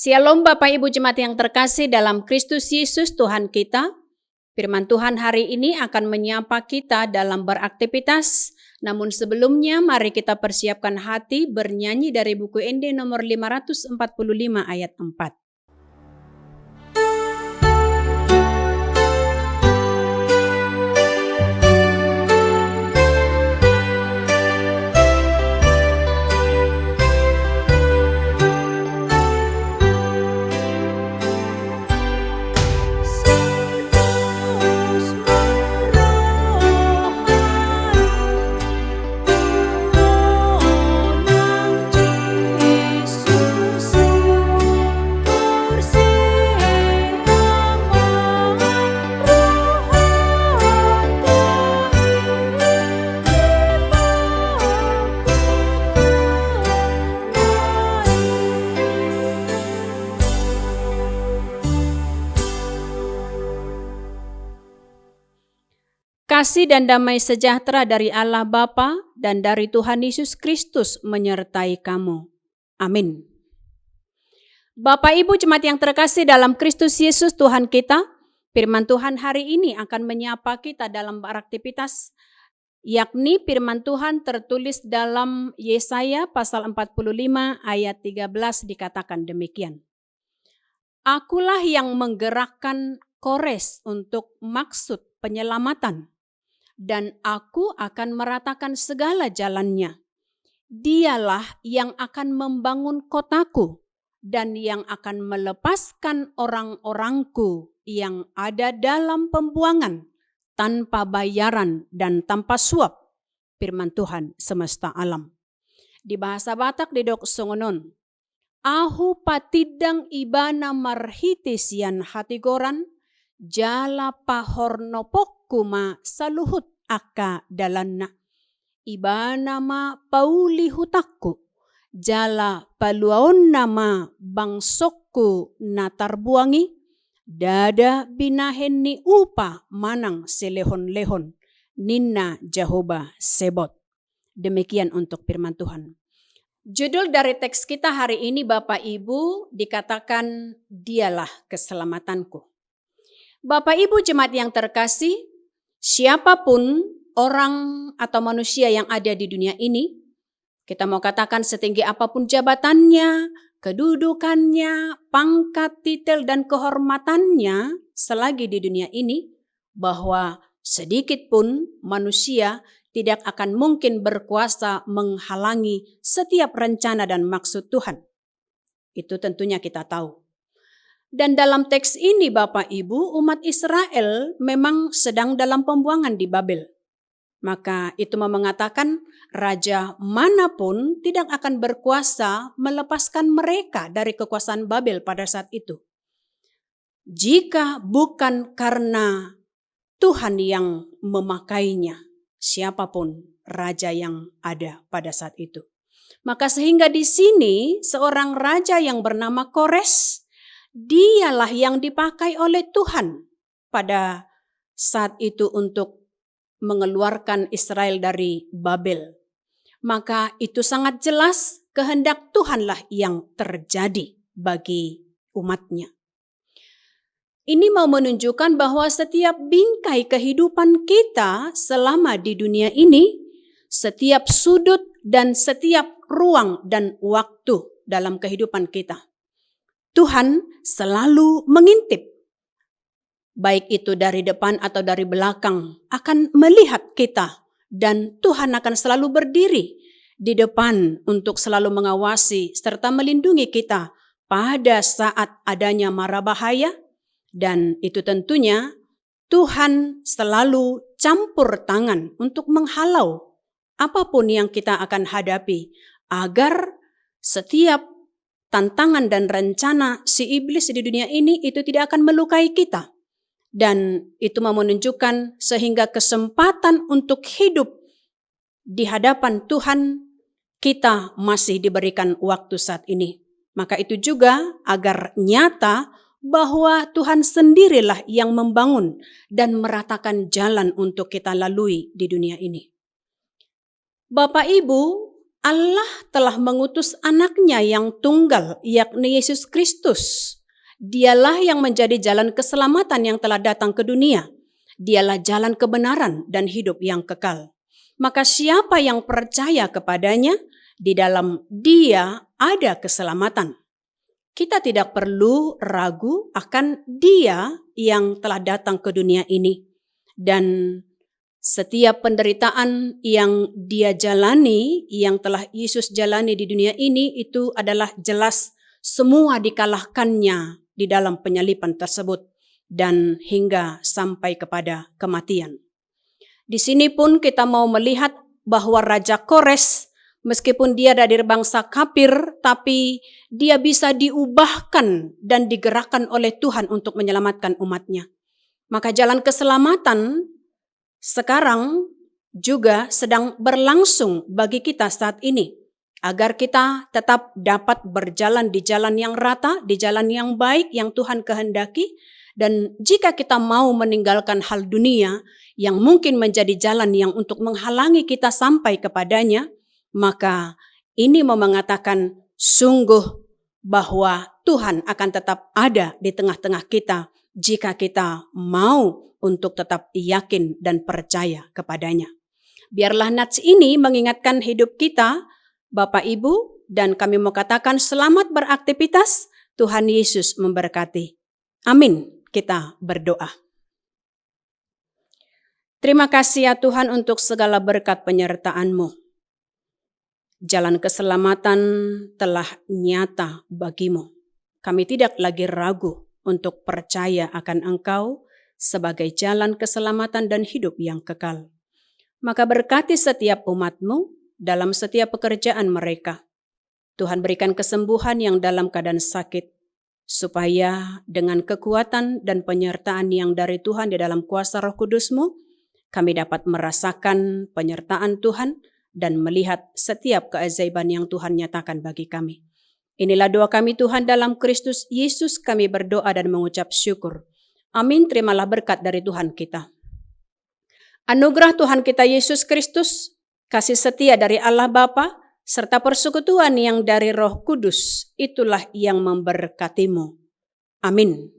Shalom Bapak Ibu Jemaat yang terkasih dalam Kristus Yesus Tuhan kita. Firman Tuhan hari ini akan menyapa kita dalam beraktivitas. Namun sebelumnya mari kita persiapkan hati bernyanyi dari buku ND nomor 545 ayat 4. Kasih dan damai sejahtera dari Allah Bapa dan dari Tuhan Yesus Kristus menyertai kamu. Amin. Bapak Ibu Jemaat yang terkasih dalam Kristus Yesus Tuhan kita, firman Tuhan hari ini akan menyapa kita dalam beraktivitas, yakni firman Tuhan tertulis dalam Yesaya pasal 45 ayat 13 dikatakan demikian. Akulah yang menggerakkan Kores untuk maksud penyelamatan, dan aku akan meratakan segala jalannya. Dialah yang akan membangun kotaku dan yang akan melepaskan orang-orangku yang ada dalam pembuangan tanpa bayaran dan tanpa suap. Firman Tuhan semesta alam. Di bahasa Batak didok songonon. Ahu patidang ibana marhitisian hatigoran jala pahornopok kuma saluhut aka dalanna. Ibana ma pauli hutakku. Jala paluaon nama bangsokku natarbuangi. Dada binahen ni upa manang selehon-lehon. Ninna Jehovah Sebot. Demikian untuk firman Tuhan. Judul dari teks kita hari ini Bapak Ibu dikatakan dialah keselamatanku. Bapak Ibu Jemaat yang terkasih, siapapun orang atau manusia yang ada di dunia ini, kita mau katakan setinggi apapun jabatannya, kedudukannya, pangkat, titel, dan kehormatannya selagi di dunia ini, bahwa sedikit pun manusia tidak akan mungkin berkuasa menghalangi setiap rencana dan maksud Tuhan. Itu tentunya kita tahu. Dan dalam teks ini Bapak Ibu, umat Israel memang sedang dalam pembuangan di Babel. Maka itu mengatakan raja manapun tidak akan berkuasa melepaskan mereka dari kekuasaan Babel pada saat itu. Jika bukan karena Tuhan yang memakainya, siapapun raja yang ada pada saat itu. Maka sehingga di sini seorang raja yang bernama Kores, dialah yang dipakai oleh Tuhan pada saat itu untuk mengeluarkan Israel dari Babel. Maka itu sangat jelas kehendak Tuhanlah yang terjadi bagi umatnya. Ini mau menunjukkan bahwa setiap bingkai kehidupan kita selama di dunia ini, setiap sudut dan setiap ruang dan waktu dalam kehidupan kita, Tuhan selalu mengintip. Baik itu dari depan atau dari belakang akan melihat kita. Dan Tuhan akan selalu berdiri di depan untuk selalu mengawasi serta melindungi kita pada saat adanya mara bahaya. Dan itu tentunya Tuhan selalu campur tangan untuk menghalau apapun yang kita akan hadapi. Agar setiap tantangan dan rencana si iblis di dunia ini itu tidak akan melukai kita. Dan itu mau menunjukkan sehingga kesempatan untuk hidup di hadapan Tuhan kita masih diberikan waktu saat ini. Maka itu juga agar nyata bahwa Tuhan sendirilah yang membangun dan meratakan jalan untuk kita lalui di dunia ini. Bapak Ibu, Allah telah mengutus anaknya yang tunggal, yakni Yesus Kristus. Dialah yang menjadi jalan keselamatan yang telah datang ke dunia. Dialah jalan kebenaran dan hidup yang kekal. Maka siapa yang percaya kepadanya, di dalam Dia ada keselamatan. Kita tidak perlu ragu akan Dia yang telah datang ke dunia ini. Dan setiap penderitaan yang Dia jalani, yang telah Yesus jalani di dunia ini, itu adalah jelas semua dikalahkannya di dalam penyaliban tersebut dan hingga sampai kepada kematian. Di sini pun kita mau melihat bahwa Raja Kores, meskipun dia dari bangsa kafir, tapi dia bisa diubahkan dan digerakkan oleh Tuhan untuk menyelamatkan umatnya. Maka jalan keselamatan sekarang juga sedang berlangsung bagi kita saat ini, agar kita tetap dapat berjalan di jalan yang rata, di jalan yang baik yang Tuhan kehendaki. Dan jika kita mau meninggalkan hal dunia yang mungkin menjadi jalan yang untuk menghalangi kita sampai kepadanya, maka ini mau mengatakan sungguh bahwa Tuhan akan tetap ada di tengah-tengah kita jika kita mau untuk tetap yakin dan percaya kepadanya. Biarlah nats ini mengingatkan hidup kita, Bapak Ibu, dan kami mau katakan selamat beraktivitas, Tuhan Yesus memberkati. Amin. Kita berdoa. Terima kasih ya Tuhan untuk segala berkat penyertaan-Mu. Jalan keselamatan telah nyata bagi-Mu. Kami tidak lagi ragu untuk percaya akan Engkau sebagai jalan keselamatan dan hidup yang kekal. Maka berkati setiap umat-Mu dalam setiap pekerjaan mereka. Tuhan berikan kesembuhan yang dalam keadaan sakit, supaya dengan kekuatan dan penyertaan yang dari Tuhan di dalam kuasa Roh Kudus-Mu, kami dapat merasakan penyertaan Tuhan dan melihat setiap keajaiban yang Tuhan nyatakan bagi kami. Inilah doa kami Tuhan dalam Kristus Yesus, kami berdoa dan mengucap syukur. Amin. Terimalah berkat dari Tuhan kita. Anugerah Tuhan kita Yesus Kristus, kasih setia dari Allah Bapa, serta persekutuan yang dari Roh Kudus, itulah yang memberkatimu. Amin.